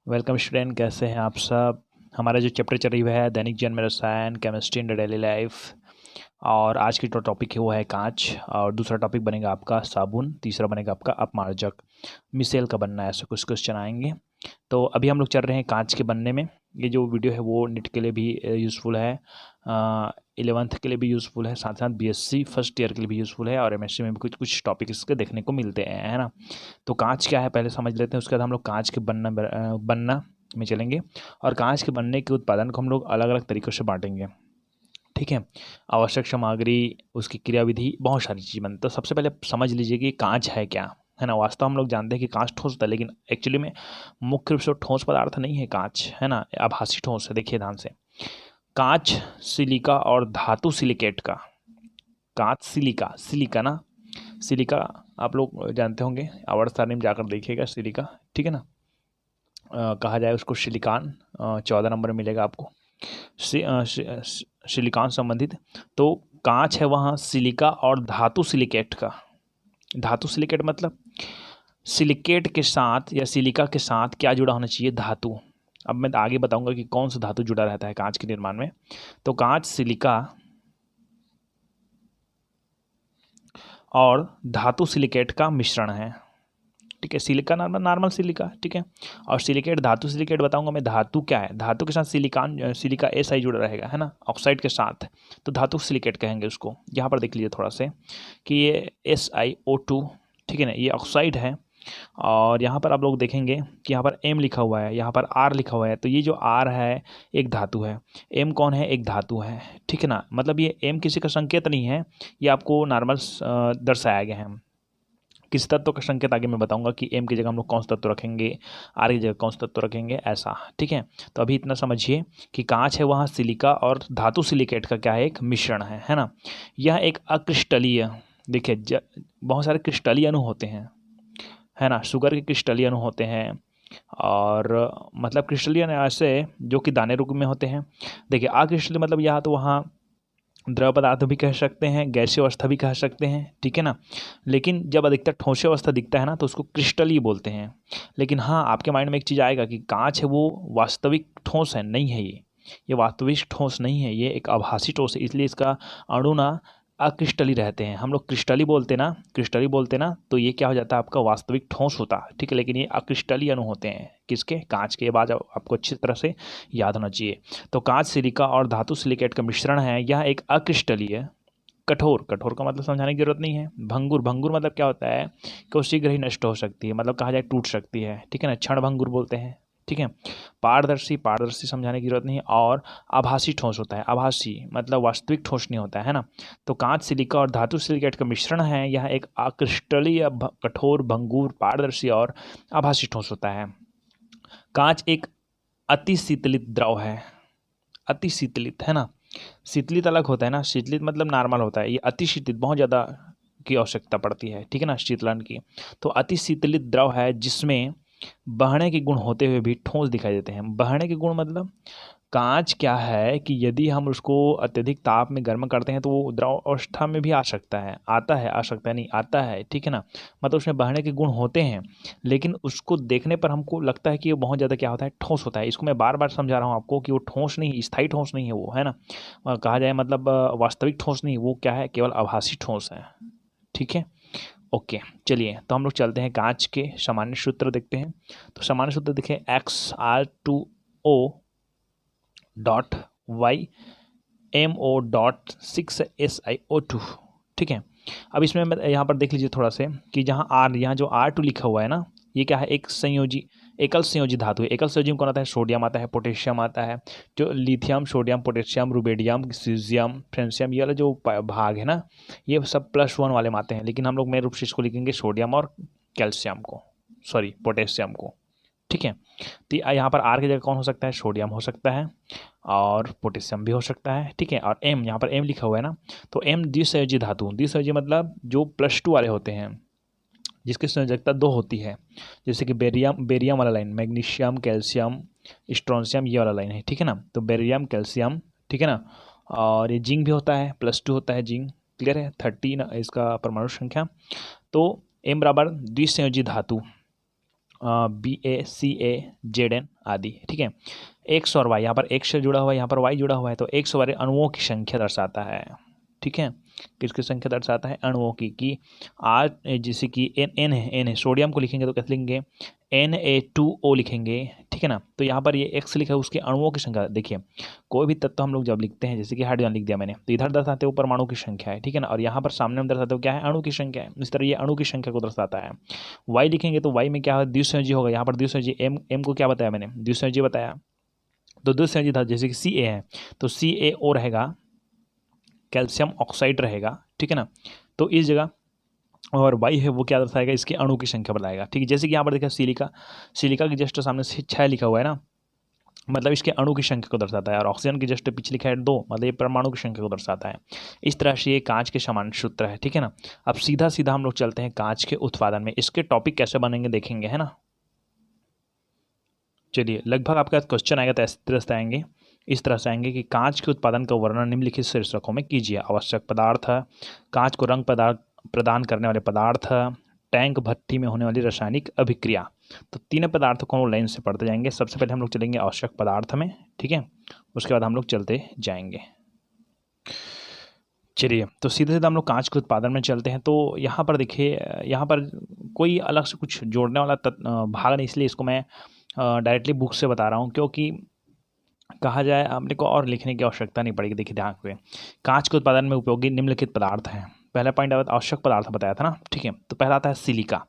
Welcome student, कैसे हैं आप सब। हमारा जो चैप्टर चल रही है दैनिक जीवन में रसायन, chemistry in the daily life. और आज की जो टॉपिक है वो है कांच, और दूसरा टॉपिक बनेगा आपका साबुन, तीसरा बनेगा आपका अपमार्जक। मिसेल का बनना है, ऐसे कुछ क्वेश्चन आएंगे। तो अभी हम लोग चल रहे हैं कांच के बनने में। ये जो वीडियो है वो नीट के लिए भी यूज़फुल है, 11th के लिए भी यूज़फुल है, साथ साथ बीएससी फर्स्ट ईयर के लिए भी यूज़फुल है, और एमएससी में भी कुछ कुछ टॉपिक इसके देखने को मिलते हैं, है ना। तो कांच क्या है पहले समझ लेते हैं, उसके बाद हम लोग कांच के बनना में चलेंगे। और कांच के बनने के उत्पादन को हम लोग अलग अलग तरीक़ों से बांटेंगे, ठीक है। आवश्यक सामग्री, उसकी क्रियाविधि, बहुत सारी चीज़ बनती है। तो सबसे पहले समझ लीजिए कि कांच है क्या, है ना। वास्तव हम लोग जानते हैं कि कांच ठोस होता है, लेकिन एक्चुअली में मुख्य रूप से ठोस पदार्थ नहीं है कांच, है ना, आभासी ठोस है। देखिए ध्यान से, कांच सिलिका और धातु सिलिकेट का। कांच सिलिका, सिलिका ना, सिलिका आप लोग जानते होंगे, आवर्त सारणी में जाकर देखिएगा सिलिका, ठीक है ना। कहा जाए उसको सिलिकॉन, 14 नंबर में मिलेगा आपको सिलिकॉन संबंधित। तो कांच है वहाँ सिलिका और धातु सिलिकेट का। धातु सिलिकेट मतलब सिलिकेट के साथ या सिलिका के साथ क्या जुड़ा होना चाहिए, धातु। अब मैं आगे बताऊंगा कि कौन सा धातु जुड़ा रहता है कांच के निर्माण में। तो कांच सिलिका और धातु सिलिकेट का मिश्रण है, ठीक है। सिलिका नॉर्मल सिलिका, ठीक है। और सिलिकेट, धातु सिलिकेट बताऊंगा मैं। धातु क्या है, धातु के साथ सिलिका SI जुड़ा रहेगा, है ना, ऑक्साइड के साथ। तो धातु सिलिकेट कहेंगे उसको। यहाँ पर देख लीजिए थोड़ा से कि ये SiO2, ठीक है ना, ये ऑक्साइड है। और यहाँ पर आप लोग देखेंगे कि यहाँ पर M लिखा हुआ है, यहाँ पर R लिखा हुआ है। तो ये जो R है एक धातु है, M कौन है, एक धातु है, ठीक है ना। मतलब ये M किसी का संकेत नहीं है, ये आपको नॉर्मल दर्शाया गया है। किस तत्व का संकेत आगे मैं बताऊंगा कि M की जगह हम लोग कौन सा तत्व रखेंगे, R की जगह कौन सा तत्व रखेंगे, ऐसा, ठीक है। तो अभी इतना समझिए कि कांच है वहाँ सिलिका और धातु सिलिकेट का क्या है, एक मिश्रण है ना। यह एक अक्रिस्टलीय, देखिए बहुत सारे क्रिस्टलीय अणु होते हैं, है ना। शुगर के क्रिस्टलीय अणु होते हैं, और मतलब क्रिस्टलीय अणु ऐसे जो कि दाने रूप में होते हैं। देखिए अक्रिस्टलीय मतलब यहाँ तो वहाँ द्रव पदार्थ भी कह सकते हैं, गैसीय अवस्था भी कह सकते हैं, ठीक है ना। लेकिन जब अधिकतर ठोस अवस्था दिखता है ना तो उसको क्रिस्टलीय बोलते हैं। लेकिन हाँ, आपके माइंड में एक चीज़ आएगा कि कांच है वो वास्तविक ठोस है, नहीं है ये वास्तविक ठोस नहीं है, ये एक आभासी ठोस है। इसलिए इसका अणु ना अक्रिस्टली रहते हैं। हम लोग क्रिस्टली बोलते ना तो ये क्या हो जाता है, आपका वास्तविक ठोस होता है, ठीक है। लेकिन ये अक्रिस्टली अणु होते हैं, किसके, कांच के। बाद आपको अच्छी तरह से याद होना चाहिए। तो कांच सिलिका और धातु सिलिकेट का मिश्रण है, यह एक अक्रिस्टलीय कठोर का मतलब समझाने की जरूरत नहीं है। भंगुर मतलब क्या होता है कि वो शीघ्र ही नष्ट हो सकती है, मतलब कहा जाए टूट सकती है, ठीक है ना, क्षण भंगुर बोलते हैं, ठीक है। पारदर्शी समझाने की जरूरत नहीं है। और आभासी ठोस होता है, आभासी मतलब वास्तविक ठोस नहीं होता है ना। तो कांच सिलिका और धातु सिलिकेट का मिश्रण है, यह एक अक्रिस्टलीय कठोर भंगुर पारदर्शी और आभासी ठोस होता है। कांच एक अति शीतलित द्रव है, अति शीतलित, है ना। शीतलित अलग होता है ना, शीतलित मतलब नॉर्मल होता है, ये अति शीतलित बहुत ज़्यादा की आवश्यकता पड़ती है, ठीक है ना, शीतलन की। तो अति शीतलित द्रव है जिसमें बहने के गुण होते हुए भी ठोस दिखाई देते हैं। बहने के गुण मतलब कांच क्या है कि यदि हम उसको अत्यधिक ताप में गर्म करते हैं तो वो द्रव अवस्था में भी आ सकता है, आता है, आ सकता है नहीं, आता है, ठीक है ना। मतलब उसमें बहने के गुण होते हैं, लेकिन उसको देखने पर हमको लगता है कि वो बहुत ज़्यादा क्या होता है, ठोस होता है। इसको मैं बार बार समझा रहा हूँ आपको कि वो ठोस नहीं, स्थायी ठोस नहीं है वो, है ना। कहा जाए मतलब वास्तविक ठोस नहीं, वो क्या है, केवल आभासी ठोस है, ठीक है। ओके, चलिए तो हम लोग चलते हैं कांच के सामान्य सूत्र देखते हैं। तो सामान्य सूत्र देखें, XR2O डॉट YMO.6SiO2, ठीक है। अब इसमें यहाँ पर देख लीजिए थोड़ा से कि यहाँ जो R2 लिखा हुआ है ना, ये क्या है, एक एकल संयोजी धातु है। एकल संयोजी में कौन आता है, सोडियम आता है, पोटेशियम आता है। जो lithium, sodium, potassium, rubidium, caesium, francium, ये वाला जो भाग है ना, ये सब +1 वाले में आते हैं। लेकिन हम लोग मेन रूप से इसको लिखेंगे सोडियम और कैल्शियम को, सॉरी पोटेशियम को, ठीक है। तो यहाँ पर R की जगह कौन हो सकता है, सोडियम हो सकता है और पोटेशियम भी हो सकता है, ठीक है। और M, यहाँ पर M लिखा हुआ है ना, तो M द्विसंयोजी धातु, द्विसंयोजी मतलब जो +2 वाले होते हैं, जिसकी संयोजकता 2 होती है। जैसे कि बेरियम वाला लाइन, मैग्नीशियम, कैल्शियम, स्ट्रोंशियम, ये वाला लाइन है, ठीक है ना। तो बेरियम, कैल्शियम, ठीक है ना। और ये जिंक भी होता है, +2 होता है जिंक, क्लियर है, 13 इसका परमाणु संख्या। तो M बराबर द्विसंयोजी धातु, BACAZN आदि, ठीक है। एक्स और वाई, यहाँ पर एक्स से जुड़ा हुआ है, यहाँ पर वाई जुड़ा हुआ है, तो एक्स वाले अणुओं की संख्या दर्शाता है, ठीक है। किसकी संख्या दर्शाता है? अणुओं की। कि आज जैसे कि एन है, सोडियम को लिखेंगे तो कैसे लिखेंगे? Na2O लिखेंगे, ठीक है ना। तो यहाँ पर ये एक्स लिखा है, उसके अणुओं की संख्या। देखिए कोई भी तत्व हम लोग जब लिखते हैं, जैसे कि हाइड्रोजन लिख दिया मैंने, तो इधर दर्शाते हो परमाणु की संख्या है, ठीक है ना, और यहाँ पर सामने में दर्शाते हो क्या है? अणु की संख्या है। इस तरह ये अणु की संख्या को दर्शाता है। वाई लिखेंगे तो वाई में क्या है? द्विसंयोजी होगा। यहाँ पर द्विसंयोजी, एम को क्या बताया मैंने? द्विसंयोजी बताया। तो द्विसंयोजी था, जैसे कि Ca है तो CaO रहेगा, कैल्शियम ऑक्साइड रहेगा, ठीक है ना। तो इस जगह, और वाई है वो क्या दर्शाएगा? इसके अणु की संख्या बताएगा, ठीक है। जैसे कि यहाँ पर देखा सिलिका की जस्ट सामने से 6 लिखा हुआ है ना, मतलब इसके अणु की संख्या को दर्शाता है। और ऑक्सीजन की जस्ट पीछे लिखा है 2, मतलब ये परमाणु की संख्या को दर्शाता है। इस तरह से ये कांच के समान सूत्र है, ठीक है ना। अब सीधा सीधा हम लोग चलते हैं कांच के उत्पादन में। इसके टॉपिक कैसे बनेंगे देखेंगे, है ना। चलिए, लगभग आपका क्वेश्चन आएगा तो इस तरह से आएंगे, इस तरह से आएंगे कि कांच के उत्पादन का वर्णन निम्नलिखित शीर्षकों में कीजिए। आवश्यक पदार्थ, कांच को रंग प्रदान करने वाले पदार्थ, टैंक भट्ठी में होने वाली रासायनिक अभिक्रिया। तो तीनों पदार्थों को हम लाइन से पढ़ते जाएंगे। सबसे पहले हम लोग चलेंगे आवश्यक पदार्थ में, ठीक है। उसके बाद हम लोग चलते जाएंगे। चलिए, तो सीधे सीधे हम लोग कांच के उत्पादन में चलते हैं। तो यहाँ पर देखिए, यहाँ पर कोई अलग से कुछ जोड़ने वाला भाग नहीं, इसलिए इसको मैं डायरेक्टली बुक से बता रहा हूँ, क्योंकि कहा जाए अपने को और लिखने की आवश्यकता नहीं पड़ेगी। देखिए ध्यान से, कांच के उत्पादन में उपयोगी निम्नलिखित पदार्थ हैं। पहला पॉइंट आवश्यक पदार्थ बताया था ना, ठीक है। तो पहला आता है सिलिका।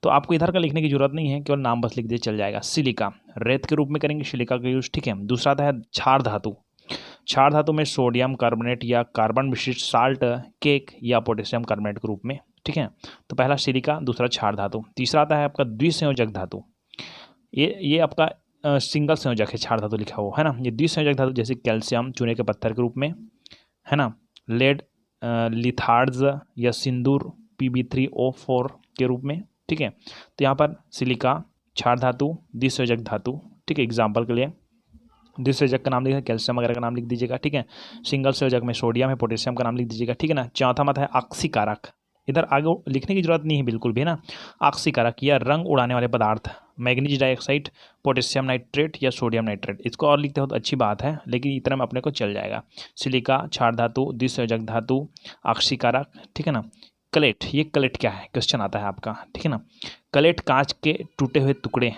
तो आपको इधर का लिखने की जरूरत नहीं है, केवल नाम बस लिख दे चल जाएगा। सिलिका रेत के रूप में करेंगे सिलिका का यूज, ठीक है। दूसरा आता है क्षार धातु। क्षार धातु में सोडियम कार्बोनेट या कार्बन विशिष्ट साल्ट, केक या पोटेशियम कार्बोनेट के रूप में, ठीक है। तो पहला सिलिका, दूसरा क्षार धातु। तीसरा आता है आपका द्विसंयोजक धातु। ये आपका सिंगल संयोजक है, क्षार धातु लिखा हुआ है ना। ये द्विसंयोजक धातु जैसे कैल्शियम चूने के पत्थर के रूप में, है ना। लेड लिथार्ड्स या सिंदूर Pb3O4 के रूप में, ठीक है। तो यहाँ पर सिलिका, क्षार धातु, द्विसंयोजक धातु, ठीक है। एग्जाम्पल के लिए द्विसंयोजक का नाम लिखिए, कैल्शियम वगैरह का नाम लिख दीजिएगा, ठीक है। सिंगल संयोजक में सोडियम है, पोटेशियम का नाम लिख दीजिएगा, ठीक है ना। चौथा मत है ऑक्सीकारक। इधर आगे लिखने की जरूरत नहीं है बिल्कुल भी, ना। ऑक्सीकारक या रंग उड़ाने वाले पदार्थ, मैग्नीज डाइऑक्साइड, पोटेशियम नाइट्रेट या सोडियम नाइट्रेट। इसको और लिखते हो तो अच्छी बात है, लेकिन इतना में अपने को चल जाएगा। सिलिका, क्षार धातु, द्विसंयोजक धातु, ऑक्सीकारक, ठीक है ना। कलेट, ये कलेट क्या है? क्वेश्चन आता है आपका, ठीक है ना। कलेट कांच के टूटे हुए टुकड़े,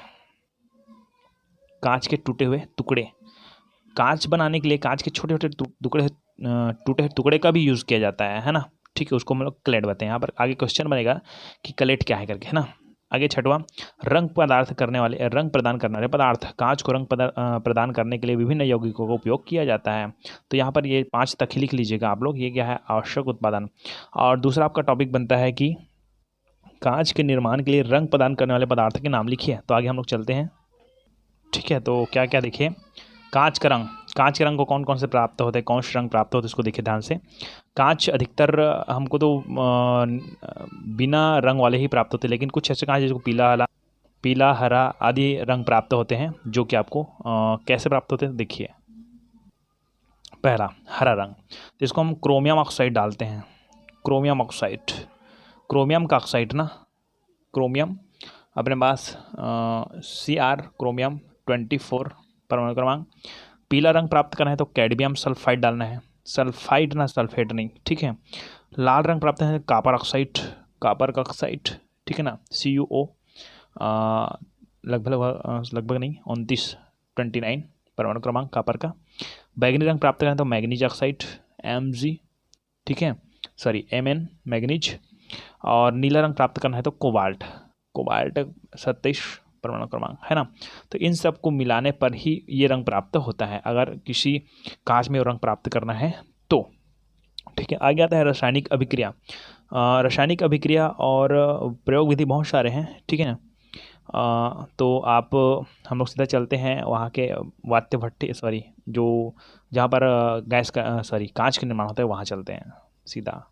कांच के टूटे हुए टुकड़े, कांच बनाने के लिए कांच के छोटे छोटे टुकड़े, टूटे हुए टुकड़े का भी यूज़ किया जाता है ना, ठीक है। उसको हम लोग कलेट बताएं। यहाँ पर आगे क्वेश्चन बनेगा कि कलेट क्या है करके, है ना। आगे छठवां, रंग प्रदान करने वाले पदार्थ। कांच को रंग प्रदान करने के लिए विभिन्न यौगिकों का उपयोग किया जाता है। तो यहाँ पर ये 5 तक ही लिख लीजिएगा आप लोग। ये क्या है? आवश्यक उत्पादन। और दूसरा आपका टॉपिक बनता है कि कांच के निर्माण के लिए रंग प्रदान करने वाले पदार्थ के नाम लिखिए। तो आगे हम लोग चलते हैं, ठीक है। तो क्या क्या देखिए, कांच का रंग को कौन कौन से प्राप्त होते हैं, कौन से रंग प्राप्त होते हैं, इसको देखिए ध्यान से। कांच अधिकतर हमको तो बिना रंग वाले ही प्राप्त होते हैं, लेकिन कुछ ऐसे कांच जिसको पीला, हरा आदि रंग प्राप्त होते हैं, जो कि आपको कैसे प्राप्त होते हैं देखिए। पहला हरा रंग, तो इसको हम क्रोमियम ऑक्साइड डालते हैं। क्रोमियम का ऑक्साइड ना, क्रोमियम अपने पास Cr क्रोमियम 24 परमाणु क्रमांक। पीला रंग प्राप्त करना है तो कैडमियम सल्फाइड डालना है, सल्फाइड ना सल्फेट नहीं, ठीक है। लाल रंग प्राप्त है कॉपर का ऑक्साइड, ठीक है ना, CuO लगभग नहीं 29 परमाणु क्रमांक कॉपर का। बैगनी रंग प्राप्त करना है तो मैग्नीज ऑक्साइड Mg, ठीक है, सॉरी Mn मैग्नीज। और नीला रंग प्राप्त करना है तो कोबाल्ट 27 परमाणु क्रमांक, है ना। तो इन सब को मिलाने पर ही ये रंग प्राप्त होता है, अगर किसी कांच में रंग प्राप्त करना है तो, ठीक है। आगे आता है रासायनिक अभिक्रिया। रासायनिक अभिक्रिया और प्रयोग विधि बहुत सारे हैं, ठीक है ना। तो आप हम लोग सीधा चलते हैं वहाँ के वात्य भट्टी, जो जहाँ पर कांच का निर्माण होता है, वहाँ चलते हैं सीधा।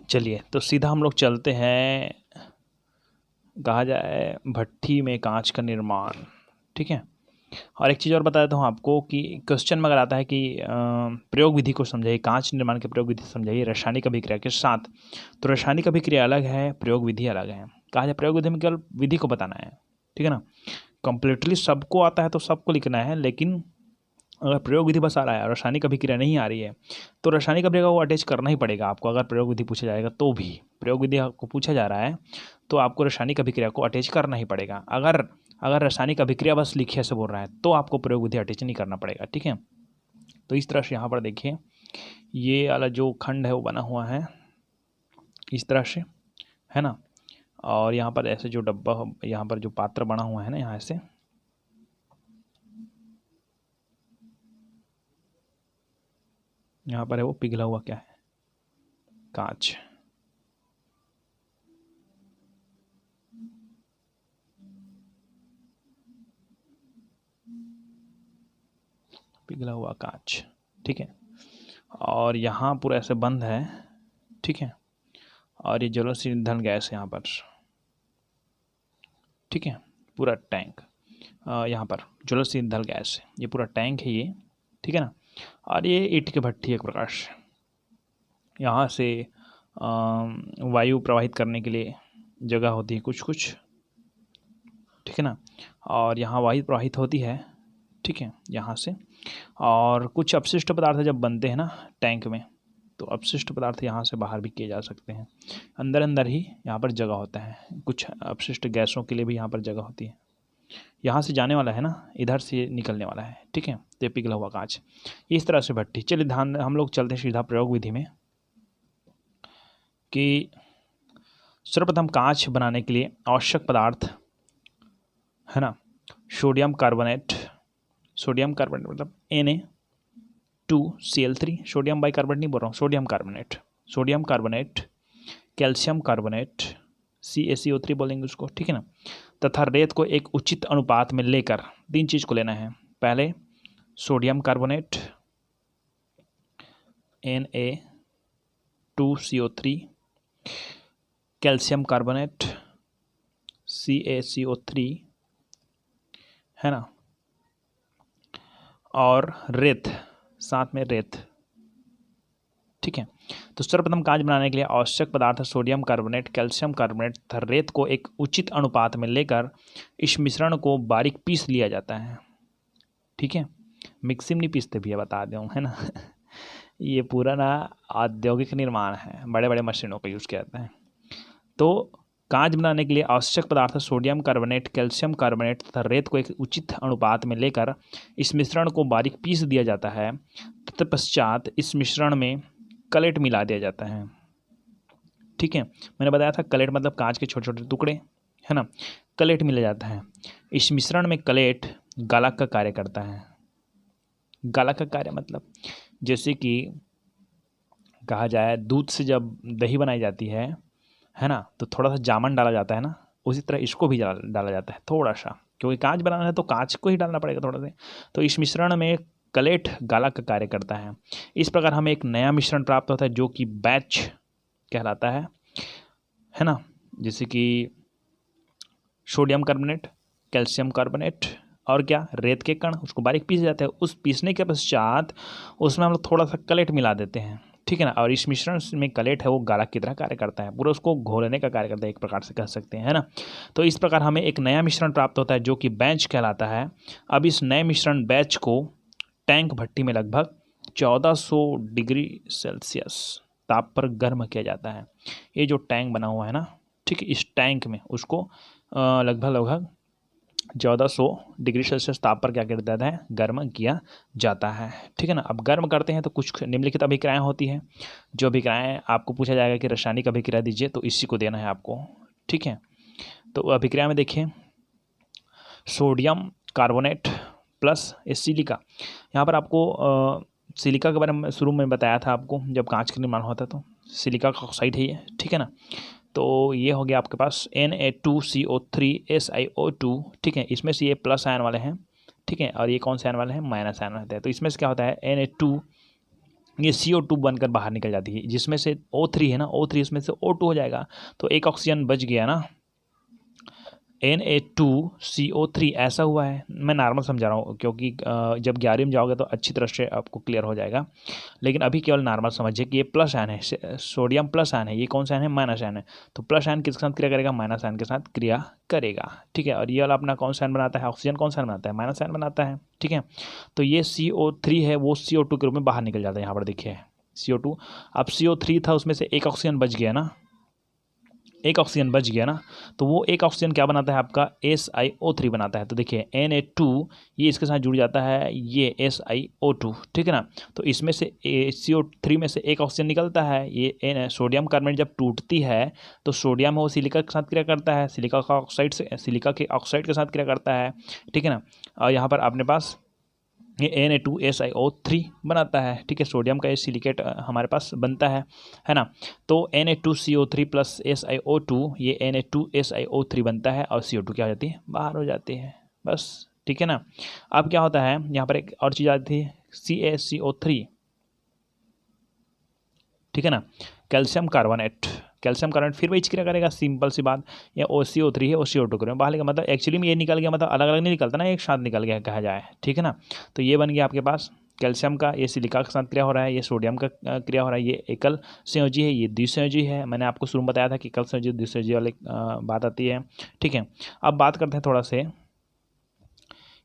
चलिए, तो सीधा हम लोग चलते हैं, कहा जाए भट्टी में कांच का निर्माण, ठीक है। और एक चीज़ और बता देता हूँ आपको कि क्वेश्चन में अगर आता है कि प्रयोग विधि को समझाइए, कांच निर्माण के प्रयोग विधि समझाइए रासायनिक अभिक्रिया के साथ, तो रासायनिक अभिक्रिया अलग है, प्रयोग विधि अलग है, कहा जाए प्रयोग विधि में केवल विधि को बताना है, ठीक है ना। कंप्लीटली सबको आता है तो सबको लिखना है, लेकिन अगर प्रयोग विधि बस आ रहा है और रासायनिक अभिक्रिया नहीं आ रही है तो रासायनिक अभिक्रिया को अटैच करना ही पड़ेगा आपको। अगर प्रयोग विधि पूछा जाएगा तो भी, प्रयोग विधि आपको पूछा जा रहा है तो आपको रासायनिक अभिक्रिया को अटैच करना ही पड़ेगा। अगर रासायनिक अभिक्रिया बस लिखिए से बोल रहा है तो आपको प्रयोग विधि अटैच नहीं करना पड़ेगा, ठीक है। तो इस तरह से यहाँ पर देखिए ये वाला जो खंड है वो बना हुआ है इस तरह से, है ना। और यहाँ पर ऐसे जो डब्बा, यहाँ पर जो पात्र बना हुआ है ना, यहाँ से यहाँ पर है वो पिघला हुआ क्या है, कांच। पिघला हुआ कांच, ठीक है। और यहाँ पूरा ऐसे बंद है, ठीक है। और ये ज्वलनशील ईंधन गैस यहाँ पर, ठीक है, पूरा टैंक यहाँ पर ज्वलनशील ईंधन गैस, ये पूरा टैंक है ये, ठीक है ना। और ये ईंट की भट्टी एक प्रकार से, यहाँ से वायु प्रवाहित करने के लिए जगह होती है कुछ कुछ, ठीक है ना। और यहाँ वायु प्रवाहित होती है, ठीक है, यहाँ से। और कुछ अपशिष्ट पदार्थ जब बनते हैं ना टैंक में, तो अपशिष्ट पदार्थ यहाँ से बाहर भी किए जा सकते हैं। अंदर अंदर ही यहाँ पर जगह होता है, कुछ अपशिष्ट गैसों के लिए भी यहाँ पर जगह होती है। यहाँ से जाने वाला है ना, इधर से निकलने वाला है, ठीक है। तो ये पिघला हुआ कांच, इस तरह से भट्टी। चलिए ध्यान, हम लोग चलते हैं सीधा प्रयोग विधि में कि सर्वप्रथम कांच बनाने के लिए आवश्यक पदार्थ है ना, सोडियम कार्बोनेट। सोडियम कार्बोनेट मतलब Na2Cl3, सोडियम बाइकार्बोनेट नहीं बोल रहा हूँ, sodium carbonate. Sodium carbonate, calcium carbonate, CaCO3 बोलेंगे उसको, ठीक है ना। तथा रेत को एक उचित अनुपात में लेकर 3 चीज़ को लेना है। पहले sodium carbonate Na2CO3, calcium carbonate CaCO3, है ना, और रेत, साथ में रेत, ठीक है। तो सर्वप्रथम कांच बनाने के लिए आवश्यक पदार्थ सोडियम कार्बोनेट, कैल्शियम कार्बोनेट तथा रेत को एक उचित अनुपात में लेकर इस मिश्रण को बारीक पीस लिया जाता है, ठीक है। मिक्सी में नहीं पीसते भैया, बता दूँ, है ना। ये पूरा ना औद्योगिक निर्माण है, बड़े बड़े मशीनों का यूज़ किया जाता है। तो कांच बनाने के लिए आवश्यक पदार्थ सोडियम कार्बोनेट, कैल्शियम कार्बोनेट तथा रेत को एक उचित अनुपात में लेकर इस मिश्रण को बारीक पीस दिया जाता है। तत्पश्चात इस मिश्रण में कलेट मिला दिया जाता है, ठीक है। मैंने बताया था कलेट मतलब कांच के छोटे छोटे टुकड़े, है ना, कलेट मिला जाता है। इस मिश्रण में कलेट गालक का कार्य करता है। गालक का कार्य मतलब जैसे कि कहा जाए दूध से जब दही बनाई जाती है ना, तो थोड़ा सा जामन डाला जाता है ना, उसी तरह इसको भी डाला जाता है थोड़ा सा, क्योंकि कांच बनाना है तो कांच को ही डालना पड़ेगा थोड़ा सा। तो इस मिश्रण में कलेट गालक का कार्य करता है। इस प्रकार हमें एक नया मिश्रण प्राप्त होता है जो कि बैच कहलाता है ना। जैसे कि सोडियम कार्बोनेट, कैल्शियम कार्बोनेट और क्या, रेत के कण, उसको बारीक पीस जाते हैं। उस पीसने के पश्चात उसमें हम लोग थोड़ा सा कलेट मिला देते हैं, ठीक है ना। और इस मिश्रण में कलेट है वो गालक की तरह कार्य करता है, पूरा उसको घोलने का कार्य करता है, एक प्रकार से कह सकते हैं, है ना। तो इस प्रकार हमें एक नया मिश्रण प्राप्त होता है जो कि बैच कहलाता है। अब इस नए मिश्रण बैच को टैंक भट्टी में लगभग 1400 डिग्री सेल्सियस ताप पर गर्म किया जाता है। ये जो टैंक बना हुआ है ना, ठीक है, इस टैंक में उसको लगभग 1400 डिग्री सेल्सियस ताप पर क्या कर देता है, गर्म किया जाता है, ठीक है ना। अब गर्म करते हैं तो कुछ निम्नलिखित अभिक्रियाएं होती हैं। जो अभिक्रियाएं आपको पूछा जाएगा कि रासायनिक अभिक्रिया दीजिए, तो इसी को देना है आपको, ठीक है। तो अभिक्रिया में देखिए सोडियम कार्बोनेट प्लस सिलिका। यहाँ पर आपको सिलिका के बारे में शुरू में बताया था आपको, जब कांच का निर्माण होता है तो सिलिका का ऑक्साइड है ये, ठीक है ना। तो ये हो गया आपके पास Na2CO3 SiO2, ठीक है। इसमें से ये प्लस आयन वाले हैं, ठीक है, और ये कौन से आयन वाले हैं, माइनस आयन रहते हैं। तो इसमें से क्या होता है Na2, ये CO2 बनकर बाहर निकल जाती है, जिसमें से O3 है ना, O3 इसमें से O2 हो जाएगा, तो एक ऑक्सीजन बच गया ना, Na2CO3 ऐसा हुआ है। मैं नॉर्मल समझा रहा हूँ क्योंकि जब 11वीं में जाओगे तो अच्छी तरह से आपको क्लियर हो जाएगा, लेकिन अभी केवल नॉर्मल समझिए कि ये प्लस आयन है, सोडियम प्लस आयन है। ये कौन सा आयन है? माइनस आयन है। तो प्लस आयन किसके साथ क्रिया करेगा? माइनस आयन के साथ क्रिया करेगा, ठीक है। और ये वाला अपना कौन सा आयन बनाता है? ऑक्सीजन कौन सा आयन बनाता है? माइनस आयन बनाता है, ठीक है। तो ये CO3 है, वो CO2 के रूप में बाहर निकल जाता है। यहाँ पर देखिए CO2, अब CO3 था, उसमें से एक ऑक्सीजन बच गया ना, एक ऑक्सीजन बच गया ना, तो वो एक ऑक्सीजन क्या बनाता है? आपका SiO3 बनाता है। तो देखिए Na2 ये इसके साथ जुड़ जाता है, ये SiO2, ठीक है ना। तो इसमें से CO3 में से एक ऑक्सीजन निकलता है। ये सोडियम कार्बोनेट जब टूटती है तो सोडियम है वो सिलिका के साथ क्रिया करता है, सिलिका का ऑक्साइड से सिलिका के ऑक्साइड के साथ क्रिया करता है, ठीक है ना। और यहाँ पर अपने पास ये Na2SiO3 बनाता है, ठीक है। सोडियम का ये सिलिकेट हमारे पास बनता है ना। तो Na2CO3 प्लस SiO2, ये Na2SiO3 बनता है और CO2 क्या हो जाती है? बाहर हो जाती है, बस, ठीक है ना। अब क्या होता है यहाँ पर? एक और चीज़ आती है CaCO3, ठीक है ना। कैल्शियम कार्बोनेट, कैल्शियम कार्बोनेट फिर वही क्रिया करेगा, सिंपल सी बात। ये OCO3 है, OCO2 करें बाहर का, मतलब एक्चुअली में ये निकल गया, मतलब अलग अलग नहीं निकलता ना, एक साथ निकल गया कहा जाए, ठीक है ना। तो ये बन गया आपके पास कैल्शियम का, ये सिलिका के साथ क्रिया हो रहा है, ये सोडियम का क्रिया हो रहा है, ये एकल संयोजी है, ये द्विसंयोजी है। मैंने आपको शुरू में बताया था कि एकल संयोजी द्विसंयोजी वाली बात आती है, ठीक है। अब बात करते हैं थोड़ा से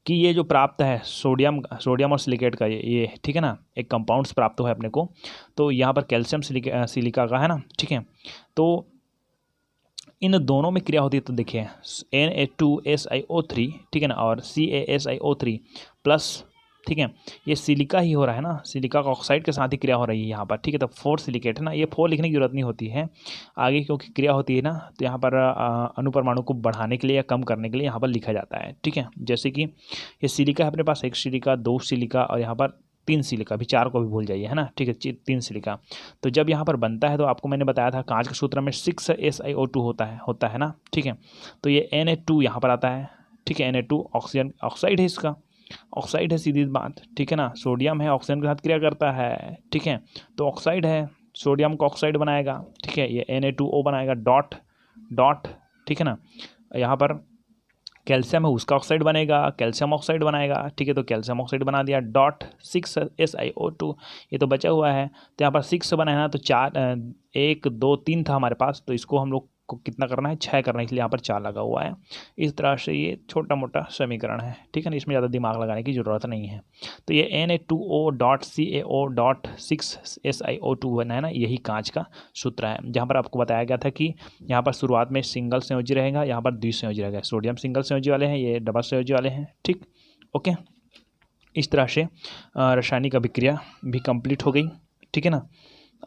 कि ये जो प्राप्त है सोडियम और सिलिकेट का, ये ठीक है ना, एक कंपाउंड्स प्राप्त हुआ है अपने को। तो यहाँ पर कैल्शियम सिलिका का है ना, ठीक है। तो इन दोनों में क्रिया होती है, तो देखिए Na2SiO3, ठीक है ना, और CaSiO3 प्लस, ठीक है। ये सिलिका ही हो रहा है ना, सिलिका का ऑक्साइड के साथ ही क्रिया हो रही है यहाँ पर, ठीक है। तो 4 सिलिकेट है ना, ये 4 लिखने की जरूरत नहीं होती है आगे, क्योंकि क्रिया होती है ना, तो यहाँ पर अणुपरमाणु को बढ़ाने के लिए या कम करने के लिए यहाँ पर लिखा जाता है, ठीक है। जैसे कि ये सिलिका है अपने पास, 1 सिलिका, 2 सिलिका और यहाँ पर 3 सिलिका, भी 4 को भी भूल जाइए, है ना, ठीक है, 3 सिलिका। तो जब यहाँ पर बनता है तो आपको मैंने बताया था कांच के सूत्र में 6SiO2 होता है ना, ठीक है। तो ये Na2 यहाँ पर आता है, ठीक है। Na2 ऑक्सीजन ऑक्साइड है, इसका ऑक्साइड है, सीधी बात, ठीक है ना। सोडियम है, ऑक्सीजन के साथ क्रिया करता है, ठीक है। तो ऑक्साइड है, सोडियम का ऑक्साइड बनाएगा, ठीक है। ये Na2O बनाएगा, डॉट डॉट, ठीक है ना। यहाँ पर कैल्शियम है, उसका ऑक्साइड बनेगा, कैल्शियम ऑक्साइड बनाएगा, ठीक है। तो कैल्शियम ऑक्साइड बना दिया, डॉट 6SiO2, ये तो बचा हुआ है। तो यहाँ पर 6 बना है ना, तो 4, 1 2 3 था हमारे पास, तो इसको हम लोग को कितना करना है? 6 करना है, इसलिए यहाँ पर 4 लगा हुआ है। इस तरह से ये छोटा मोटा समीकरण है, ठीक है ना, इसमें ज़्यादा दिमाग लगाने की ज़रूरत नहीं है। तो ये Na2O.CaO.6SiO2 बना है ना, यही कांच का सूत्र है, जहाँ पर आपको बताया गया था कि यहाँ पर शुरुआत में सिंगल संयोजी रहेगा, यहाँ पर द्विसंयोजी रहेगा। सोडियम सिंगल संयोजी वाले हैं, ये डबल संयोजी वाले हैं, ठीक, ओके। इस तरह से रासायनिक अभिक्रिया भी कंप्लीट हो गई, ठीक है ना।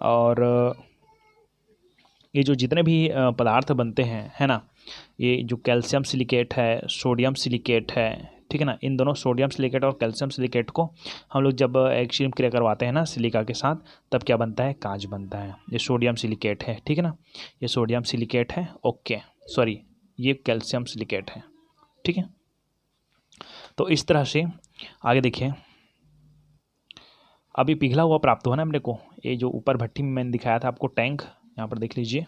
और ये जो जितने भी पदार्थ बनते हैं, है ना, ये जो कैल्शियम सिलिकेट है, सोडियम सिलिकेट है, ठीक है ना, इन दोनों सोडियम सिलिकेट और कैल्शियम सिलिकेट को हम लोग जब एक्सट्रीम क्रिया करवाते हैं ना सिलिका के साथ, तब क्या बनता है? कांच बनता है। ये सोडियम सिलिकेट है, ठीक है ना, ये सोडियम सिलिकेट है, ओके, सॉरी, ये कैल्शियम सिलिकेट है, ठीक है। तो इस तरह से आगे देखिए, अभी पिघला हुआ प्राप्त हुआ ना अपने को, ये जो ऊपर भट्टी में मैंने दिखाया था आपको टैंक, यहाँ पर देख लीजिए,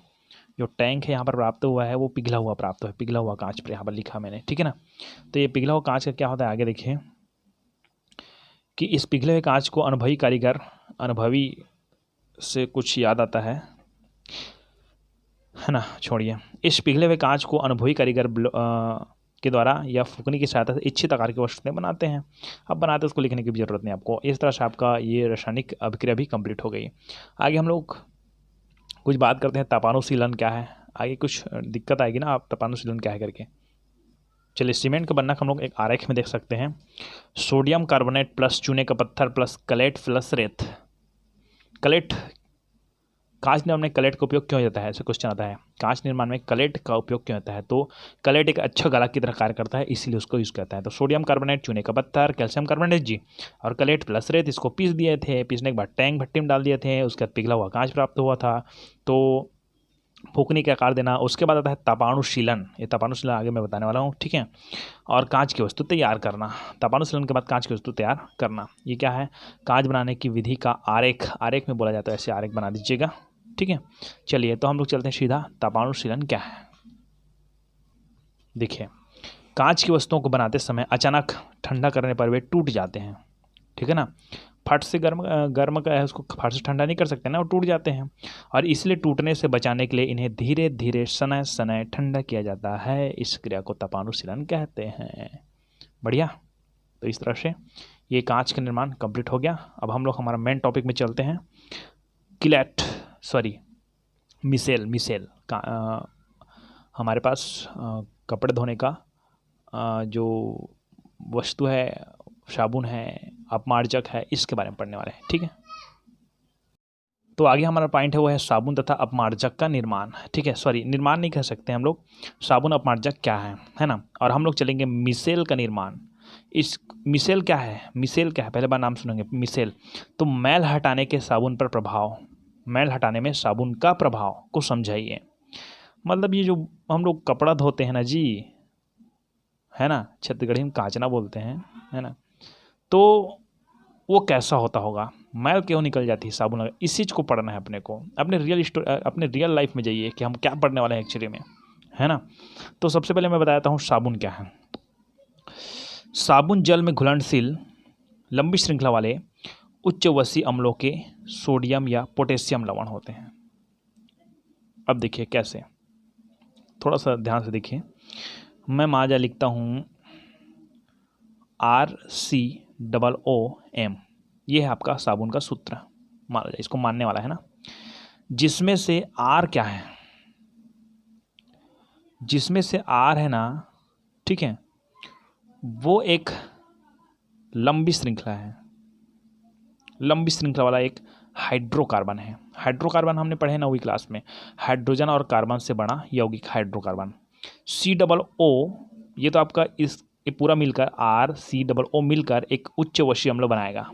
जो टैंक है यहाँ पर प्राप्त हुआ है वो पिघला हुआ प्राप्त हुआ है, पिघला हुआ कांच पर यहाँ पर लिखा मैंने, ठीक है ना। तो ये पिघला हुआ कांच का क्या होता है? आगे देखिए कि इस पिघले हुए कांच को अनुभवी से कुछ याद आता है ना, छोड़िए। इस पिघले हुए कांच को अनुभवी कारीगर के द्वारा या फूकने की सहायता से इच्छित आकार की वस्तुएं बनाते हैं। अब बनाते उसको लिखने की भी जरूरत नहीं आपको। इस तरह से आपका ये रासायनिक अभिक्रिया भी कंप्लीट हो गई। आगे हम लोग कुछ बात करते हैं तापानुशीलन क्या है। आगे कुछ दिक्कत आएगी ना, आप तापानुशीलन क्या है करके। चलिए, सीमेंट का बनना हम लोग एक आरेख में देख सकते हैं। सोडियम कार्बोनेट प्लस चूने का पत्थर प्लस कलेट प्लस रेत। कलेट, कांच निर्माण में कलेट का उपयोग क्यों होता है? ऐसे क्वेश्चन आता है, कांच निर्माण में कलेट का उपयोग क्यों होता है? तो कलेट एक अच्छा गला की तरह कार्य करता है, इसीलिए उसको यूज़ करता है। तो सोडियम कार्बोनेट, चूने का पत्थर, कैल्शियम कार्बोनेट जी, और कलेट प्लस रेत, इसको पीस दिए थे। पीसने के बाद टैंक भट्टी में डाल दिए थे, उसके बाद पिघला हुआ कांच प्राप्त हुआ था। तो फूकने का आकार देना। उसके बाद आता है तापानुशीलन। ये तापानुशीलन आगे मैं बताने वाला हूँ, ठीक है। और कांच की वस्तु तैयार करना। तापानुशीलन के बाद कांच की वस्तु तैयार करना, ये क्या है? कांच बनाने की विधि का आरेख, आरेख में बोला जाता है, ऐसे आरेख बना दीजिएगा, ठीक है। चलिए, तो हम लोग चलते हैं सीधा तापानुशीलन क्या है। देखिए, कांच की वस्तुओं को बनाते समय अचानक ठंडा करने पर वे टूट जाते हैं, ठीक है ना। फट से गर्म का है, उसको फट से ठंडा नहीं कर सकते ना, वो टूट जाते हैं। और इसलिए टूटने से बचाने के लिए इन्हें धीरे धीरे सनय सनय ठंडा किया जाता है। इस क्रिया को तापानुशीलन कहते हैं। बढ़िया। तो इस तरह से ये कांच का निर्माण कंप्लीट हो गया। अब हम लोग हमारा मेन टॉपिक में चलते हैं। मिसेल का हमारे पास कपड़े धोने का जो वस्तु है, साबुन है, अपमार्जक है, इसके बारे में पढ़ने वाले हैं, ठीक है। तो आगे हमारा पॉइंट है वो है साबुन तथा अपमार्जक का निर्माण, ठीक है। सॉरी, निर्माण नहीं कह सकते हम लोग, साबुन अपमार्जक क्या है ना। और हम लोग चलेंगे मिसेल का निर्माण। इस मिसेल क्या है, पहले बार नाम सुनेंगे मिसेल। तो मैल हटाने के साबुन पर प्रभाव, मैल हटाने में साबुन का प्रभाव को समझाइए। मतलब ये जो हम लोग कपड़ा धोते हैं ना जी, है ना, छत्तीसगढ़ी में कांचना बोलते हैं, है ना, तो वो कैसा होता होगा, मैल क्यों निकल जाती है साबुन लगा, इस चीज़ को पढ़ना है अपने को। अपने रियल लाइफ में जाइए कि हम क्या पढ़ने वाले हैं एक्चुअली में, है ना। तो सबसे पहले मैं बताता हूँ साबुन क्या है। साबुन जल में घुलनशील लंबी श्रृंखला वाले उच्च वसी अम्लों के सोडियम या पोटेशियम लवण होते हैं। अब देखिए कैसे, थोड़ा सा ध्यान से देखिए। मैं माजा लिखता हूँ RCOOM, ये है आपका साबुन का सूत्र, मान लीजिए इसको मानने वाला है ना। जिसमें से R क्या है, जिसमें से R है ना, ठीक है, वो एक लंबी श्रृंखला है, लंबी श्रृंखला वाला एक हाइड्रोकार्बन है। हाइड्रोकार्बन हमने पढ़े ना वही क्लास में, हाइड्रोजन और कार्बन से बना यौगिक हाइड्रोकार्बन। COO, ये तो आपका इस ये पूरा मिलकर RCOO मिलकर एक उच्च वशीय अम्ल बनाएगा,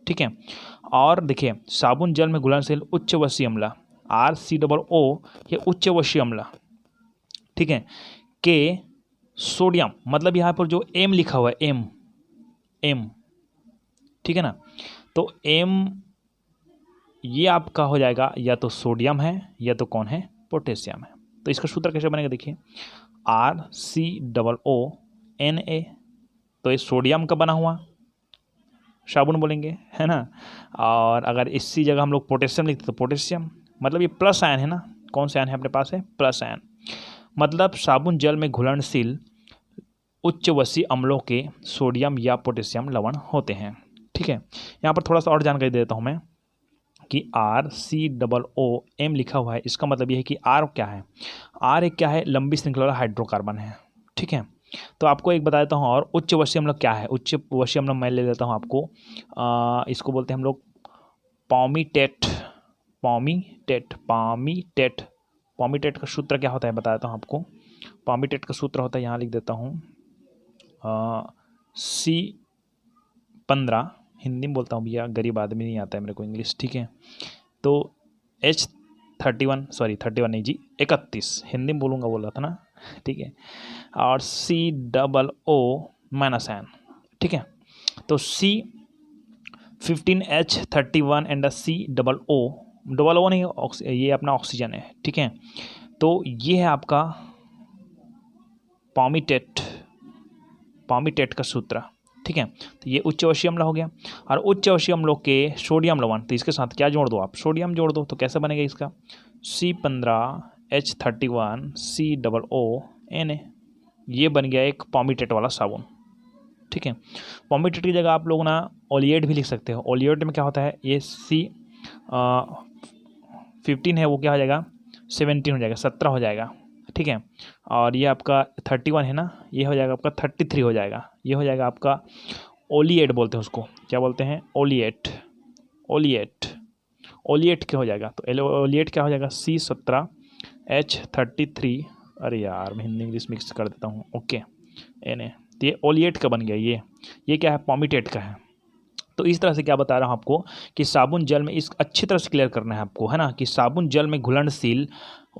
ठीक है। और देखिए साबुन जल में घुलनशील उच्च वशीय अम्ल RCOO, ये उच्च वशीय अम्ल, ठीक है, के सोडियम, मतलब यहाँ पर जो M लिखा हुआ है, M, ठीक है ना। तो M ये आपका हो जाएगा या तो सोडियम है या तो कौन है, पोटेशियम है। तो इसका सूत्र कैसे बनेगा, देखिए RCOONA, तो ये सोडियम का बना हुआ साबुन बोलेंगे, है ना। और अगर इसी जगह हम लोग पोटेशियम लिखते तो पोटेशियम, मतलब ये प्लस आयन है ना। कौन से आयन है अपने पास है, प्लस आयन। मतलब साबुन जल में घुलनशील उच्च वसीय अम्लों के सोडियम या पोटेशियम लवण होते हैं, ठीक है। यहाँ पर थोड़ा सा और जानकारी दे देता हूँ मैं कि RCOOM लिखा हुआ है, इसका मतलब ये है कि R क्या है, R एक क्या है, लंबी श्रृंखला वाला हाइड्रोकार्बन है, ठीक है। तो आपको एक बता देता हूँ और, उच्च वशीय अम्ल क्या है। उच्च वशीय अम्ल मैं ले लेता हूँ आपको, इसको बोलते हैं हम लोग पॉमीटेट का सूत्र क्या होता है बता देता हूँ आपको। पॉमीटेट का सूत्र होता है, यहाँ लिख देता हूँ C15, हिंदी में बोलता हूँ भैया, गरीब आदमी नहीं आता है मेरे को इंग्लिश, ठीक है। तो H31, सॉरी 31 नहीं जी, 31 हिंदी में बोलूँगा, बोल रहा था ना, ठीक है। और COO -N, ठीक है। तो C15H31 and COO, double O नहीं, ये अपना ऑक्सीजन है, ठीक है। तो ये है आपका पॉमीटेट का सूत्र, ठीक है। तो ये उच्च वशीय अम्ल हो गया। और उच्च वशीय अम्लों के सोडियम लवण, तो इसके साथ क्या जोड़ दो आप, सोडियम जोड़ दो। तो कैसे बनेगा इसका, C15H31 COONA, ये बन गया एक पॉमीटेट वाला साबुन, ठीक है। पॉमीटेट की जगह आप लोग ना ओलिएट भी लिख सकते हो। ओलिएट में क्या होता है, ये C15 है, वो क्या हो जाएगा, 17 हो जाएगा, 17 हो जाएगा, ठीक है। और ये आपका 31 है ना, ये हो जाएगा आपका 33 हो जाएगा, ये हो जाएगा आपका ओलिएट बोलते हैं उसको, क्या बोलते हैं, ओलिएट क्या हो जाएगा। तो ओलिएट क्या हो जाएगा, C17H33, अरे यार मैं हिंदी इंग्लिश मिक्स कर देता हूँ, ओके एने। तो ये ओलिएट का बन गया, ये क्या है, पॉमीटेट का है। तो इस तरह से क्या बता रहा हूँ आपको कि साबुन जल में, इस अच्छी तरह से क्लियर करना है आपको, है ना, कि साबुन जल में घुलनशील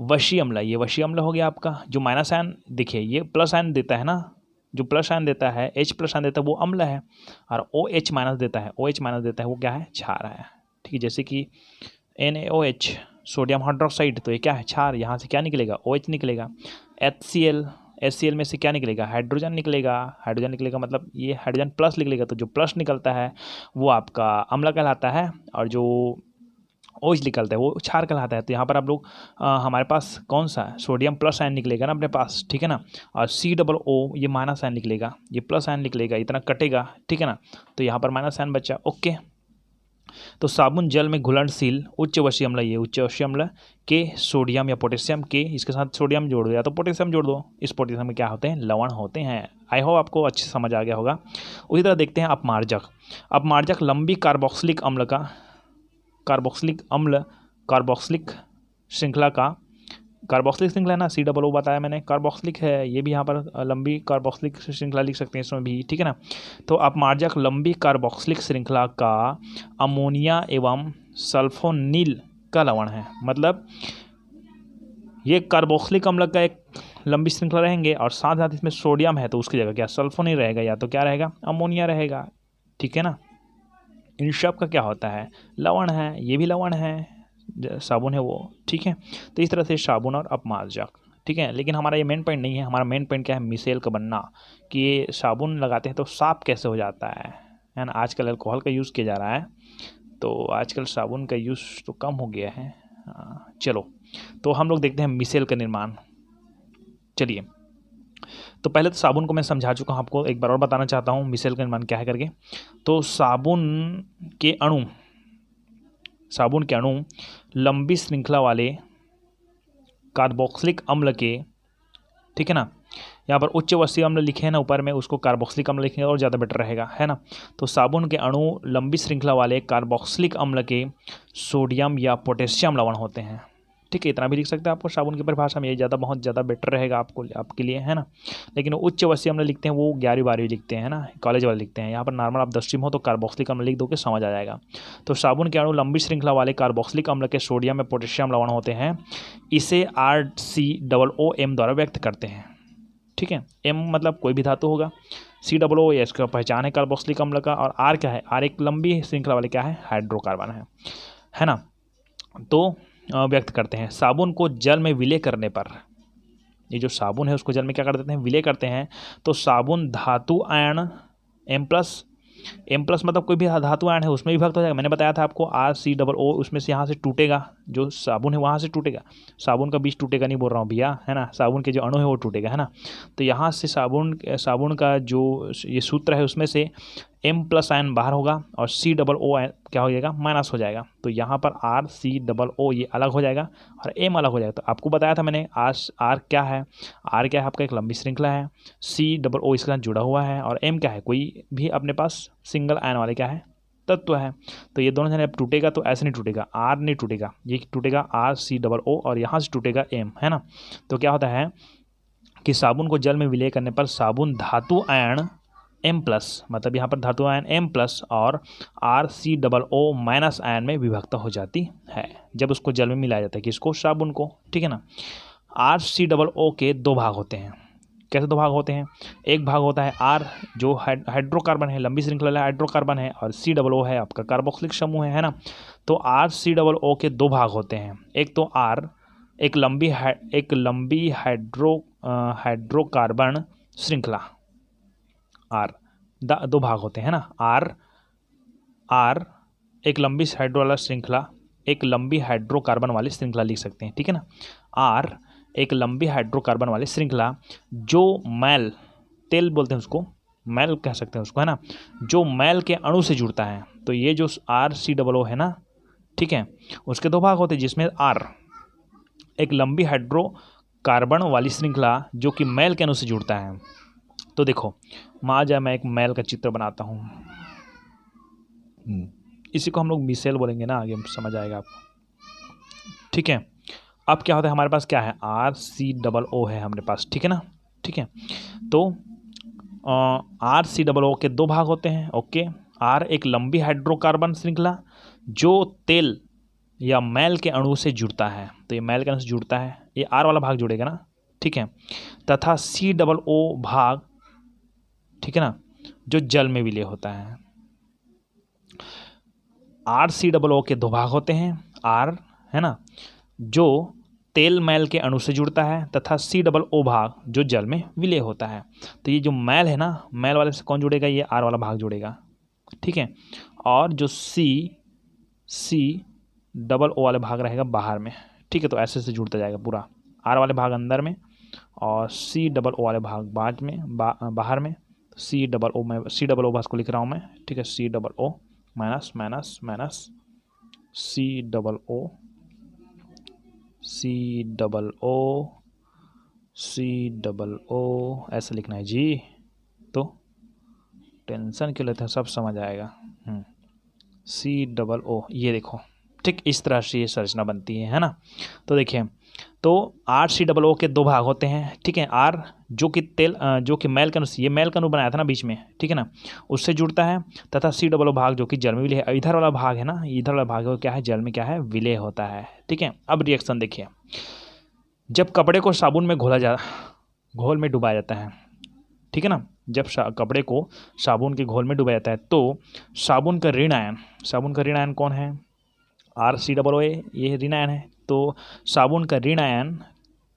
वशीय अम्ल, ये वशीय अम्ल हो गया आपका। जो माइनस आयन, देखिए ये प्लस आयन देता है ना, जो प्लस आयन देता है, H+ आयन देता है वो अम्ल है, और OH- देता है, वो क्या है, क्षार है, ठीक है। जैसे कि NaOH सोडियम हाइड्रोक्साइड, तो ये क्या है, क्षार, यहाँ से क्या निकलेगा, OH निकलेगा। HCl HCl में से क्या निकलेगा, हाइड्रोजन निकलेगा। हाइड्रोजन निकलेगा मतलब ये हाइड्रोजन प्लस निकलेगा, तो जो प्लस निकलता है वो आपका अम्ल कहलाता है, और जो OH निकलता है वो क्षार कहलाता है। तो यहाँ पर आप लोग हमारे पास कौन सा सोडियम प्लस आयन निकलेगा ना अपने पास, ठीक है ना, और COO ये माइनस आयन निकलेगा, ये प्लस आयन निकलेगा, इतना कटेगा, ठीक है ना, तो यहाँ पर माइनस आयन बचा। ओके, तो साबुन जल में घुलनशील उच्चवशीय अम्ल, ये उच्चवशीय अम्ल के सोडियम या पोटेशियम के, इसके साथ सोडियम जोड़ दो या तो पोटेशियम जोड़ दो, इस पोटेशियम में क्या होते हैं, लवण होते हैं। आई होप आपको अच्छे से समझ आ गया होगा। उसी तरह देखते हैं अपमार्जक। अपमार्जक लंबी कार्बोक्सिलिक अम्ल का, कार्बोक्सिलिक अम्ल कार्बोक्सिलिक श्रृंखला का, कार्बोक्सिलिक श्रृंखला है ना, COO बताया मैंने, कार्बोक्सिलिक है, ये भी यहाँ पर लंबी कार्बोक्सिलिक श्रृंखला लिख सकते हैं इसमें भी, ठीक है ना। तो अपमार्जक लंबी कार्बोक्सिलिक श्रृंखला का अमोनिया एवं सल्फोनील का लवण है। मतलब ये कार्बोक्सिलिक अम्ल का एक लंबी श्रृंखला रहेंगे और साथ साथ इसमें सोडियम है, तो उसकी जगह क्या सल्फोनील रहेगा, या तो क्या रहेगा अमोनिया रहेगा, ठीक है ना। इन सब का क्या होता है, लवण है, ये भी लवण है, साबुन है वो, ठीक है। तो इस तरह से साबुन और अपमार्जक, ठीक है। लेकिन हमारा ये मेन पॉइंट नहीं है, हमारा मेन पॉइंट क्या है, मिसेल का बनना, कि ये साबुन लगाते हैं तो साफ कैसे हो जाता है ना। आजकल अल्कोहल का यूज़ किया जा रहा है, तो आजकल साबुन का यूज़ तो कम हो गया है। चलो, तो हम लोग देखते हैं मिसेल का निर्माण। चलिए, तो पहले तो साबुन को मैं समझा चुका हूँ, आपको एक बार और बताना चाहता हूँ मिसेल का निर्माण क्या है करके। तो साबुन के अणु लंबी श्रृंखला वाले कार्बोक्सिलिक अम्ल के, ठीक है ना, यहाँ पर उच्चवशीय अम्ल लिखे हैं ना ऊपर में, उसको कार्बोक्सिलिक अम्ल लिखेंगे और ज़्यादा बेटर रहेगा, है ना। तो साबुन के अणु लंबी श्रृंखला वाले कार्बोक्सिलिक अम्ल के सोडियम या पोटेशियम लवण होते हैं, ठीक है। इतना भी लिख सकते हैं आपको साबुन की परिभाषा में, ये ज़्यादा बहुत ज़्यादा बेटर रहेगा आपके लिए, है ना। लेकिन उच्चवशीय अम्ल लिखते हैं वो 11वीं 12वीं लिखते हैं ना, कॉलेज वाले लिखते हैं। यहाँ पर नॉर्मल आप 10वीं हो तो कार्बोक्सिलिक अम्ल लिख दो के समझ आ जाएगा। तो साबुन के अणु लंबी श्रृंखला वाले कार्बोक्सिलिक अम्ल के सोडियम या पोटेशियम लवण होते हैं, इसे RCOOM द्वारा व्यक्त करते हैं, ठीक है। M मतलब कोई भी धातु होगा, COO या इसका पहचान है कार्बोक्सिलिक अम्ल का, और R क्या है, R एक लंबी श्रृंखला वाले क्या है, हाइड्रोकार्बन है ना। तो व्यक्त करते हैं। साबुन को जल में विलय करने पर, ये जो साबुन है उसको जल में क्या कर देते हैं, विलय करते हैं, तो साबुन धातु आयन M+ मतलब कोई भी धातु आयन है उसमें विभक्त हो जाएगा। मैंने बताया था आपको RCOO, उसमें से यहाँ से टूटेगा, जो साबुन है वहाँ से टूटेगा, साबुन का बीज टूटेगा नहीं बोल रहा हूँ भैया, है ना, साबुन के जो अणु है वो टूटेगा, है ना। तो यहाँ से साबुन का जो ये सूत्र है उसमें से M+ आयन बाहर होगा और COO आयन क्या हो जाएगा, माइनस हो जाएगा। तो यहाँ पर RCOO ये अलग हो जाएगा और M अलग हो जाएगा। तो आपको बताया था मैंने R क्या है, R क्या है आपका एक लंबी श्रृंखला है, COO इसके साथ जुड़ा हुआ है, और M क्या है, कोई भी अपने पास सिंगल आयन वाले क्या है, तत्व है। तो ये दोनों जने अब टूटेगा तो ऐसे नहीं टूटेगा, R नहीं टूटेगा, ये टूटेगा RCOO और यहाँ से टूटेगा M, है ना। तो क्या होता है कि साबुन को जल में विलय करने पर साबुन धातु आयन M+, मतलब यहाँ पर धातु आयन M+ और RCOO माइनस आयन में विभक्त हो जाती है जब उसको जल में मिलाया जाता है, किसको, साबुन को, ठीक है ना। RCOO के दो भाग होते हैं। कैसे दो भाग होते हैं, एक भाग होता है R जो हाइड्रोकार्बन है, लंबी श्रृंखला हाइड्रोकार्बन है, और COO है आपका कार्बोक्सिलिक समूह है ना। तो RCOO के दो भाग होते हैं, एक तो R एक लंबी हाइड्रोकार्बन श्रृंखला, R दो भाग होते हैं ना, R एक लंबी श्रृंखला, एक लंबी हाइड्रोकार्बन वाली श्रृंखला लिख सकते हैं, ठीक है ना। R एक लंबी हाइड्रोकार्बन वाली श्रृंखला जो मैल, तेल बोलते हैं उसको, मैल कह सकते हैं उसको, है ना, जो मैल के अणु से जुड़ता है। तो ये जो RCOO है ना, ठीक है, उसके दो भाग होते हैं, जिसमें R एक लंबी हाइड्रोकार्बन वाली श्रृंखला जो कि मैल के अणु से जुड़ता है। तो देखो, मान जाए मैं एक मैल का चित्र बनाता हूँ, इसी को हम लोग मिसेल बोलेंगे ना, आगे समझ आएगा आपको, ठीक है। अब क्या होता है, हमारे पास क्या है, RCOO है हमारे पास, ठीक है ना, ठीक है। तो RCOO के दो भाग होते हैं, ओके। R एक लंबी हाइड्रोकार्बन श्रृंखला जो तेल या मैल के अणु से जुड़ता है, तो ये मैल के अणु से जुड़ता है, ये R वाला भाग जुड़ेगा ना, ठीक है। तथा COO भाग, ठीक है ना, जो जल में विलय होता है। RCOO के दो भाग होते हैं, R है ना, जो तेल मैल के अणु से जुड़ता है तथा COO भाग जो जल में विलय होता है। तो ये जो मैल है ना, मैल वाले से कौन जुड़ेगा, ये R वाला भाग जुड़ेगा, ठीक है। और जो COO वाले भाग रहेगा बाहर में, ठीक है। तो ऐसे से जुड़ता जाएगा पूरा, R वाले भाग अंदर में और COO वाले भाग बाद में बाहर में। COO भाग को लिख रहा हूँ मैं, ठीक है। COO minus minus minus COO ऐसे लिखना है जी। तो टेंशन क्यों लेते हैं, सब समझ आएगा। COO, ये देखो, ठीक इस तरह से ये संरचना बनती है ना। तो देखिए, तो RCOO के 2 भाग होते हैं, ठीक है। R जो कि तेल जो कि मैल का अणु, ये मैल का अणु बनाया था ना बीच में, ठीक है ना, उससे जुड़ता है तथा COO भाग जो कि जल में विलय है। इधर वाला भाग है ना, इधर वाला भाग क्या है, जल में क्या है, विलय होता है, ठीक है। अब रिएक्शन देखिए, जब कपड़े को साबुन में घोल में डुबाया जाता है, ठीक है ना, जब कपड़े को साबुन के घोल में डुबाया जाता है तो साबुन का ऋण आयन कौन है, RCOO, ये ऋण आयन है। तो साबुन का ऋण आयन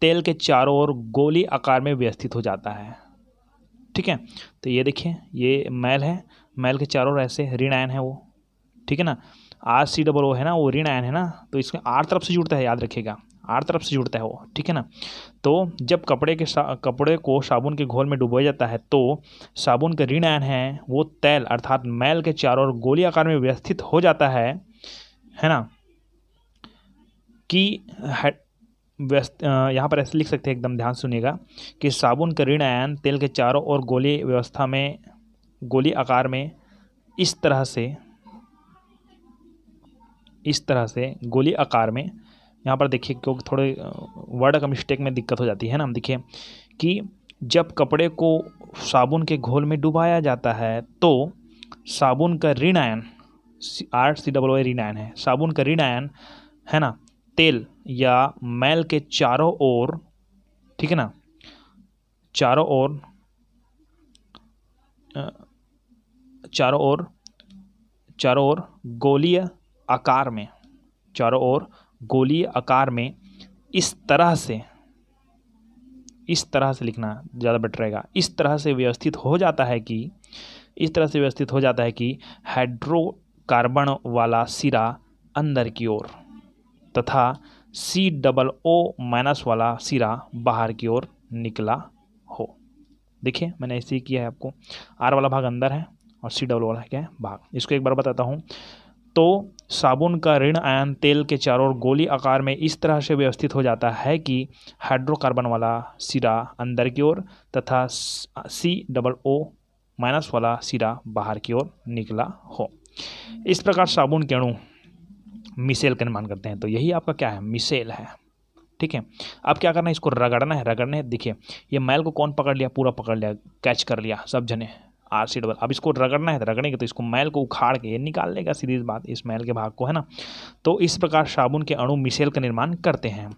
तेल के चारों ओर गोली आकार में व्यवस्थित हो जाता है, ठीक है। तो ये देखिए, ये मैल है, मैल के चारों ओर ऐसे ऋण आयन है वो, ठीक है ना। RCOO है ना, वो ऋण आयन है ना, तो इसमें R तरफ से जुड़ता है, याद रखिएगा, R तरफ से जुड़ता है वो, ठीक है ना। तो जब कपड़े को साबुन के घोल में डुबोया जाता है तो साबुन का ऋण आयन है वो तेल अर्थात मैल के चारों ओर गोली आकार में व्यवस्थित हो जाता है ना, कि यहाँ पर ऐसे लिख सकते हैं, एकदम ध्यान सुनिएगा, कि साबुन का ऋण आयन तेल के चारों ओर गोली आकार में इस तरह से गोली आकार में, यहाँ पर देखिए क्योंकि थोड़े वर्ड का मिस्टेक में दिक्कत हो जाती है ना। देखिए कि जब कपड़े को साबुन के घोल में डुबाया जाता है तो साबुन का ऋण आयन, RCOO ऋण आयन है, साबुन का ऋण आयन है ना, तेल या मैल के चारों ओर, ठीक है ना, चारों ओर गोलीय आकार में इस तरह से लिखना ज़्यादा बेटर रहेगा। इस तरह से व्यवस्थित हो जाता है कि हाइड्रोकार्बन वाला सिरा अंदर की ओर तथा COO माइनस वाला सिरा बाहर की ओर निकला हो। देखिए मैंने ऐसे ही किया है आपको, R वाला भाग अंदर है और COO वाला क्या है, बाहर। इसको एक बार बताता हूँ। तो साबुन का ऋण आयन तेल के चारों ओर गोली आकार में इस तरह से व्यवस्थित हो जाता है कि हाइड्रोकार्बन वाला सिरा अंदर की ओर तथा COO माइनस वाला सिरा बाहर की ओर निकला हो। इस प्रकार साबुन के अणु मिसेल का निर्माण करते हैं। तो यही आपका क्या है, मिसेल है, ठीक है। अब क्या करना है, इसको रगड़ना है। देखिए ये मैल को कौन पकड़ लिया, पूरा पकड़ लिया, कैच कर लिया सब जने, RCOO। अब इसको रगड़ना है, रगड़ेंगे तो इसको मैल को उखाड़ के ये निकाल लेगा, सीधी बात, इस मैल के भाग को, है ना। तो इस प्रकार साबुन के अणु मिसेल का निर्माण करते हैं।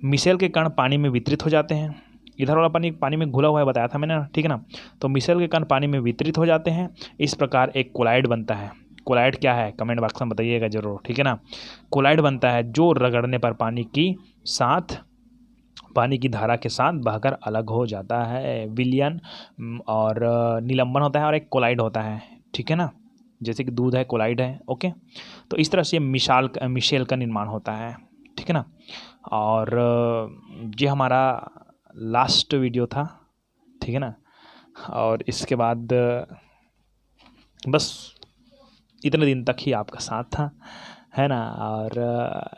मिसेल के कण पानी में वितरित हो जाते हैं। इधर वाला पानी में घुला हुआ है, बताया था मैंने, ठीक है ना। तो मिसेल के कण पानी में वितरित हो जाते हैं। इस प्रकार एक कोलाइड बनता है। कोलाइड क्या है, कमेंट बॉक्स में बताइएगा जरूर, ठीक है ना। कोलाइड बनता है जो रगड़ने पर पानी की धारा के साथ बहकर अलग हो जाता है। विलयन और निलंबन होता है और एक कोलाइड होता है, ठीक है ना। जैसे कि दूध है, कोलाइड है, ओके। तो इस तरह से मिसेल का निर्माण होता है, ठीक है ना। और ये हमारा लास्ट वीडियो था, ठीक है ना। और इसके बाद बस इतने दिन तक ही आपका साथ था, है ना। और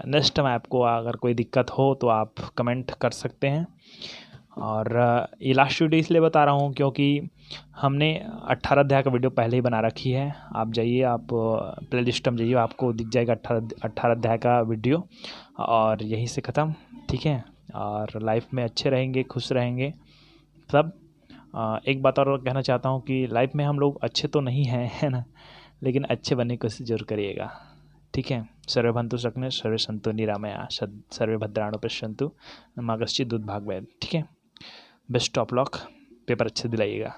नेक्स्ट टाइम आपको अगर कोई दिक्कत हो तो आप कमेंट कर सकते हैं। और ये लास्ट वीडियो इसलिए बता रहा हूँ क्योंकि हमने 18 अध्याय का वीडियो पहले ही बना रखी है। आप जाइए, आप प्ले लिस्ट में जाइए, आपको दिख जाएगा 18 अध्याय का वीडियो। और यहीं से ख़त्म, ठीक है। और लाइफ में अच्छे रहेंगे, खुश रहेंगे सब। एक बात और कहना चाहता हूँ कि लाइफ में हम लोग अच्छे तो नहीं हैं, है ना, लेकिन अच्छे बनने की कोशिश जरूर करिएगा, ठीक है। सर्वे भवन्तु सुखिनः, सर्वे सन्तु निरामया, सर्वे भद्राणि पश्यन्तु मा कश्चित् दुर्भाग्येत्, ठीक है। बेस्ट ऑफ लक, पेपर अच्छे दिलाइएगा।